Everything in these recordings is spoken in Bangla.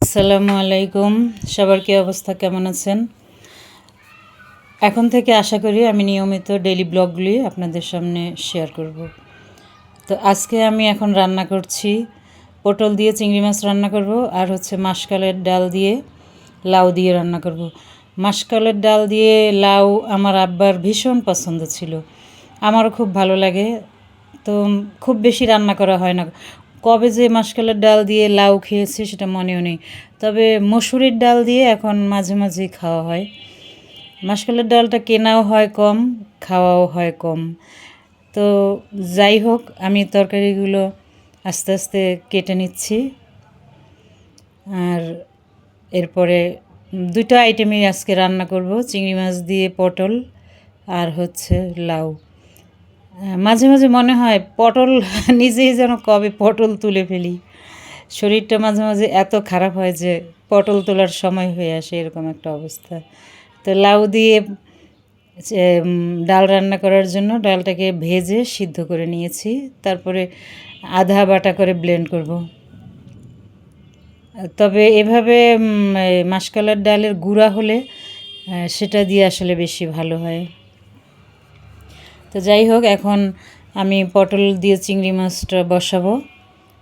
আসসালামু আলাইকুম। সবার কি অবস্থা, কেমন আছেন? এখন থেকে আশা করি আমি নিয়মিত ডেইলি ব্লগগুলি আপনাদের সামনে শেয়ার করব। তো আজকে আমি এখন রান্না করছি পটল দিয়ে চিংড়ি মাছ রান্না করব, আর হচ্ছে মাসকলাইয়ের ডাল দিয়ে লাউ দিয়ে রান্না করব। মাসকলাইয়ের ডাল দিয়ে লাউ আমার আব্বার ভীষণ পছন্দ ছিল, আমারও খুব ভালো লাগে। তো খুব বেশি রান্না করা হয় না, কবে যে মাসকলাইয়ের ডাল দিয়ে লাউ খেয়েছি সেটা মনেও নেই। তবে মসুরির ডাল দিয়ে এখন মাঝে মাঝেই খাওয়া হয়। মাসকলাইয়ের ডালটা কেনাও হয় কম, খাওয়াও হয় কম। তো যাই হোক, আমি তরকারিগুলো আস্তে আস্তে কেটে নিচ্ছি। আর এরপরে দুটো আইটেমই আজকে রান্না করব, চিংড়ি মাছ দিয়ে পটল আর হচ্ছে লাউ। মাঝে মাঝে মনে হয় পটল নিজেই যেন কবে পটল তুলে ফেলি। শরীরটা মাঝে মাঝে এত খারাপ হয় যে পটল তোলার সময় হয়ে আসে, এরকম একটা অবস্থা। তো লাউ দিয়ে ডাল রান্না করার জন্য ডালটাকে ভেজে সিদ্ধ করে নিয়েছি, তারপরে আধা বাটা করে ব্লেন্ড করব। তবে এভাবে মাসকলাইয়ের ডালের গুঁড়া হলে সেটা দিয়ে আসলে বেশি ভালো হয়। তো যাই হোক, এখন আমি পটল দিয়ে চিংড়ি মাছটা বসাবো।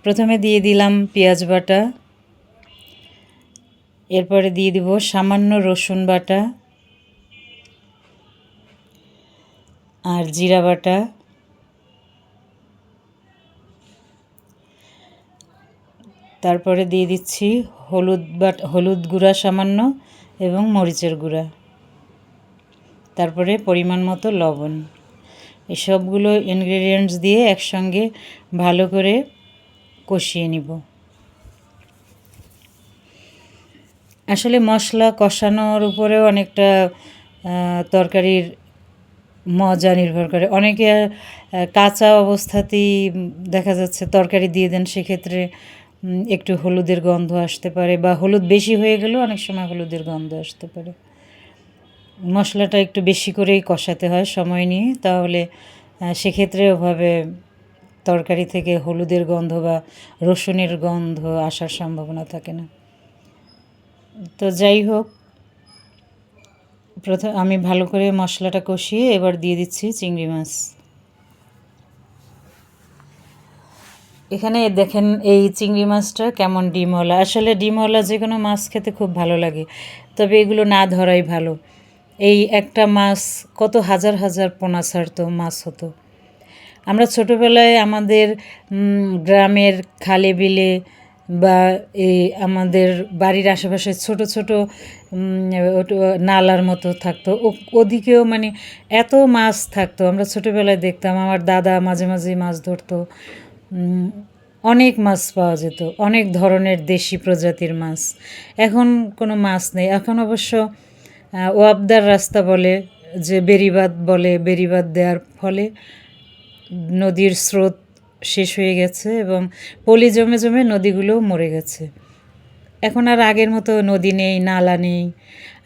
প্রথমে দিয়ে দিলাম পেঁয়াজ বাটা, এরপরে দিয়ে দিব সামান্য রসুন বাটা আর জিরা বাটা, তারপরে দিয়ে দিচ্ছি হলুদ গুঁড়া সামান্য এবং মরিচের গুঁড়া, তারপরে পরিমাণ মতো লবণ। এই সবগুলো ইনগ্রেডিয়েন্টস দিয়ে একসঙ্গে ভালো করে কষিয়ে নিব। আসলে মশলা কষানোর উপরেও অনেকটা তরকারির মজা নির্ভর করে। অনেকে কাঁচা অবস্থাতেই দেখা যাচ্ছে তরকারি দিয়ে দেন, সেক্ষেত্রে একটু হলুদের গন্ধ আসতে পারে, বা হলুদ বেশি হয়ে গেলেও অনেক সময় হলুদের গন্ধ আসতে পারে। মশলাটা একটু বেশি করেই কষাতে হয় সময় নিয়ে, তাহলে সেক্ষেত্রে ওভাবে তরকারি থেকে হলুদের গন্ধ বা রসুনের গন্ধ আসার সম্ভাবনা থাকে না। তো যাই হোক, আমি ভালো করে মশলাটা কষিয়ে এবার দিয়ে দিচ্ছি চিংড়ি মাছ। এখানে দেখেন এই চিংড়ি মাছটা কেমন ডিমওয়ালা। আসলে ডিমওয়ালা যে কোনো মাছ খেতে খুব ভালো লাগে, তবে এগুলো না ধরাই ভালো। এই একটা মাছ কত হাজার হাজার পোনা ছাড়তো, মাছ হতো। আমরা ছোটোবেলায় আমাদের গ্রামের খালে বিলে বা এই আমাদের বাড়ির আশেপাশে ছোট ছোট নালার মতো থাকতো, ওদিকেও মানে এত মাছ থাকতো। আমরা ছোটোবেলায় দেখতাম, আমার দাদা মাঝে মাঝে মাছ ধরতো। অনেক মাছ পাওয়া যেত, অনেক ধরনের দেশি প্রজাতির মাছ। এখন কোনো মাছ নেই। এখন অবশ্য ওয়াপদার রাস্তা বলে, যে বেড়িবাঁধ বলে, বেড়িবাঁধ দেওয়ার ফলে নদীর স্রোত শেষ হয়ে গেছে এবং পলি জমে জমে নদীগুলোও মরে গেছে। এখন আর আগের মতো নদী নেই, নালা নেই।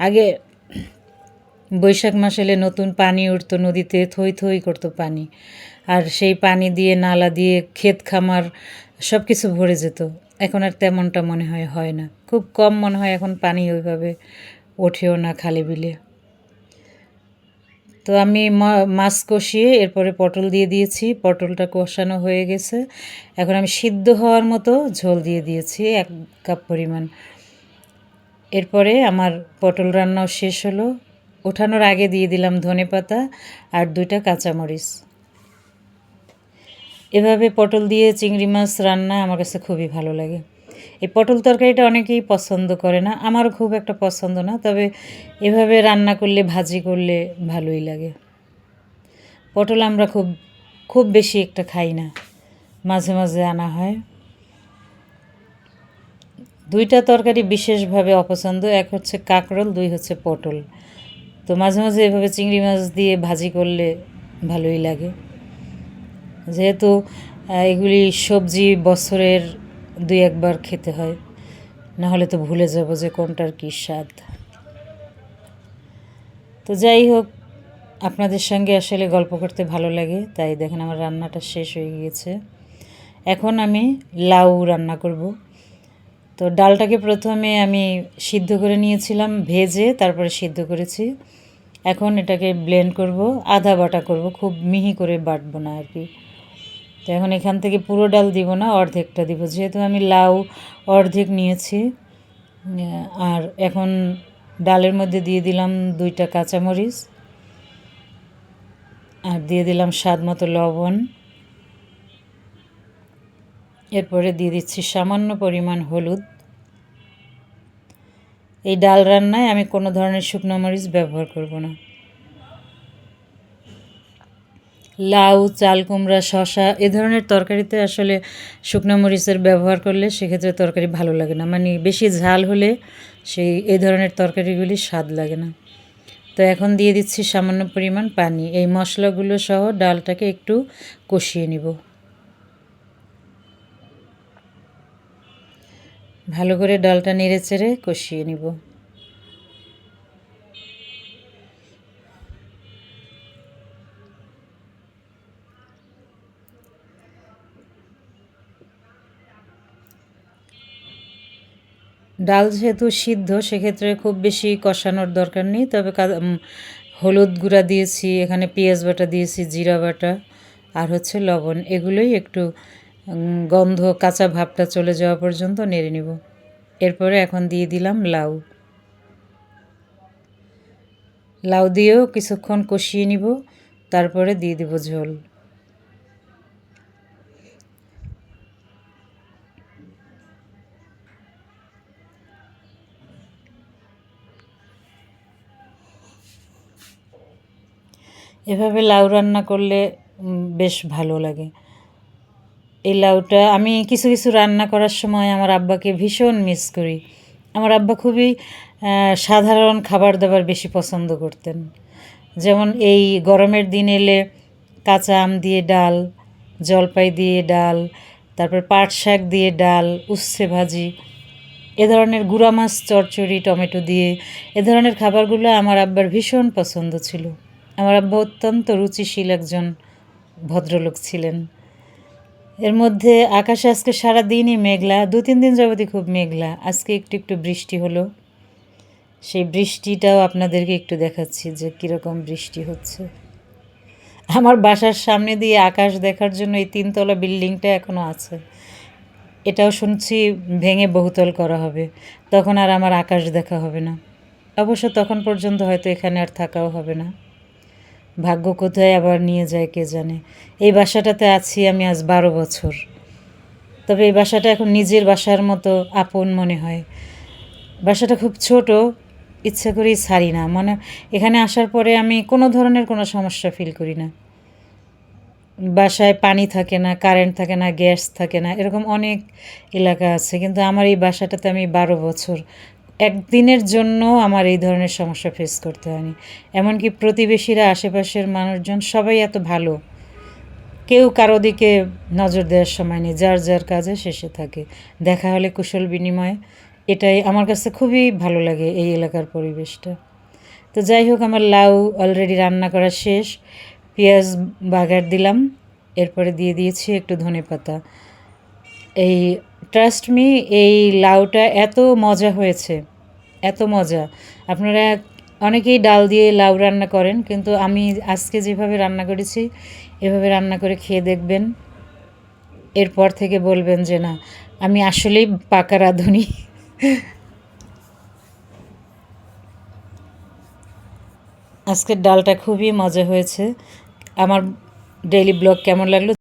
আগে বৈশাখ মাস এলে নতুন পানি উঠতো নদীতে, থই থই করতো পানি, আর সেই পানি দিয়ে নালা দিয়ে ক্ষেত খামার সব কিছু ভরে যেত। এখন আর তেমনটা মনে হয় না, খুব কম মনে হয় এখন পানি ওইভাবে ওঠেও না খালে বিলে। তো আমি মাছ কষিয়ে এরপরে পটল দিয়ে দিয়েছি, পটলটা কষানো হয়ে গেছে। এখন আমি সিদ্ধ হওয়ার মতো ঝোল দিয়ে দিয়েছি 1 কাপ পরিমাণ। এরপরে আমার পটল রান্নাও শেষ হলো। ওঠানোর আগে দিয়ে দিলাম ধনেপাতা আর 2টা কাঁচামরিচ। এভাবে পটল দিয়ে চিংড়ি মাছ রান্না আমার কাছে খুবই ভালো লাগে। এই পটল তরকারিটা অনেকেই পছন্দ করে না, আমারও খুব একটা পছন্দ না, তবে এভাবে রান্না করলে, ভাজি করলে ভালোই লাগে। পটল আমরা খুব বেশি একটা খাই না, মাঝে মাঝে আনা হয়। 2টা তরকারি বিশেষভাবে অপছন্দ, এক হচ্ছে কাঁকরোল, 2 হচ্ছে পটল। তো মাঝে মাঝে এভাবে চিংড়ি মাছ দিয়ে ভাজি করলে ভালোই লাগে। যেহেতু এগুলি সবজি বছরের 2-1 বার খেতে হয়, না হলে তো ভুলে যাব যে কোনটার কী স্বাদ। তো যাই হোক, আপনাদের সঙ্গে আসলে গল্প করতে ভালো লাগে, তাই দেখেন আমার রান্নাটা শেষ হয়ে গিয়েছে। এখন আমি লাউ রান্না করব। তো ডালটাকে প্রথমে আমি সিদ্ধ করে নিয়েছিলাম, ভেজে তারপরে সিদ্ধ করেছি। এখন এটাকে ব্লেন্ড করব, আধা বাটা করব, খুব মিহি করে বাটবো না আর কি। তো এখন এখান থেকে পুরো ডাল দিব না, অর্ধেকটা দিব, যেহেতু আমি লাউ অর্ধেক নিয়েছি। আর এখন ডালের মধ্যে দিয়ে দিলাম 2টা কাঁচামরিচ, আর দিয়ে দিলাম স্বাদ মতো লবণ। এরপরে দিয়ে দিচ্ছি সামান্য পরিমাণ হলুদ। এই ডাল রান্নায় আমি কোনো ধরনের শুকনো মরিচ ব্যবহার করব না। লাউ, চাল কুমড়া, শসা এ ধরনের তরকারিতে আসলে শুকনো মরিচের ব্যবহার করলে সেক্ষেত্রে তরকারি ভালো লাগে না, মানে বেশি ঝাল হলে এই ধরনের তরকারিগুলি স্বাদ লাগে না। তো এখন দিয়ে দিচ্ছি সামান্য পরিমাণ পানি, এই মশলাগুলো সহ ডালটাকে একটু কষিয়ে নিব। ভালো করে ডালটা নেড়ে চেড়ে কষিয়ে নিব। ডাল যেহেতু সিদ্ধ, সেক্ষেত্রে খুব বেশি কষানোর দরকার নেই। তবে হলুদ গুঁড়া দিয়েছি, এখানে পেঁয়াজ বাটা দিয়েছি, জিরা বাটা, আর হচ্ছে লবণ, এগুলোই একটু গন্ধ কাঁচা ভাবটা চলে যাওয়া পর্যন্ত নেড়ে নিব। এরপরে এখন দিয়ে দিলাম লাউ। লাউ দিয়েও কিছুক্ষণ কষিয়ে নিব, তারপরে দিয়ে দিব ঝোল। এভাবে লাউ রান্না করলে বেশ ভালো লাগে। এই লাউটা আমি কিছু কিছু রান্না করার সময় আমার আব্বাকে ভীষণ মিস করি। আমার আব্বা খুবই সাধারণ খাবার দাবার বেশি পছন্দ করতেন। যেমন এই গরমের দিন এলে কাঁচা আম দিয়ে ডাল, জলপাই দিয়ে ডাল, তারপর পাট শাক দিয়ে ডাল, উচ্ছে ভাজি, এ ধরনের গুঁড়া মাছ চচ্চড়ি টমেটো দিয়ে, এ ধরনের খাবারগুলো আমার আব্বার ভীষণ পছন্দ ছিল। আমার আব্বা অত্যন্ত রুচিশীল একজন ভদ্রলোক ছিলেন। এর মধ্যে আকাশে আজকে সারাদিনই মেঘলা, 2-3 দিন যাবতই খুব মেঘলা। আজকে একটু একটু বৃষ্টি হলো, সেই বৃষ্টিটাও আপনাদেরকে একটু দেখাচ্ছি যে কীরকম বৃষ্টি হচ্ছে। আমার বাসার সামনে দিয়ে আকাশ দেখার জন্য এই 3তলা বিল্ডিংটা এখনও আছে। এটাও শুনছি ভেঙে বহুতল করা হবে, তখন আর আমার আকাশ দেখা হবে না। অবশ্য তখন পর্যন্ত হয়তো এখানে আর থাকাও হবে না। ভাগ্য কোথায় আবার নিয়ে যায় কে জানে। এই বাসাটাতে আছি আমি আজ 12 বছর। তবে এই বাসাটা এখন নিজের বাসার মতো আপন মনে হয়। বাসাটা খুব ছোট, ইচ্ছা করেই ছাড়ি না, মানে এখানে আসার পরে আমি কোনো ধরনের কোনো সমস্যা ফিল করি না। বাসায় পানি থাকে না, কারেন্ট থাকে না, গ্যাস থাকে না, এরকম অনেক এলাকা আছে, কিন্তু আমার এই বাসাটাতে আমি 12 বছর একদিনের জন্য আমার এই ধরনের সমস্যা ফেস করতে হয়নি। এমনকি প্রতিবেশীরা, আশেপাশের মানুষজন সবাই এত ভালো, কেউ কারো দিকে নজর দেওয়ার সময় নেই, যার যার কাজে শেষে থাকে, দেখা হলে কুশল বিনিময়। এটাই আমার কাছে খুবই ভালো লাগে এই এলাকার পরিবেশটা। তো যাই হোক, আমার লাউ অলরেডি রান্না করা শেষ, পেঁয়াজ বাগার দিলাম, এরপরে দিয়ে দিয়েছি একটু ধনেপাতা। এই ট্রাস্ট মি, এই লাউটা এত মজা হয়েছে, এত মজা। আপনারা অনেকেই ডাল দিয়ে লাউ রান্না করেন, কিন্তু আমি আজকে যেভাবে রান্না করেছি এভাবে রান্না করে খেয়ে দেখবেন, এরপর থেকে বলবেন যে না, আমি আসলেই পাকা রাঁধুনি। আজকের ডালটা খুবই মজা হয়েছে। আমার ডেইলি ব্লগ কেমন লাগলো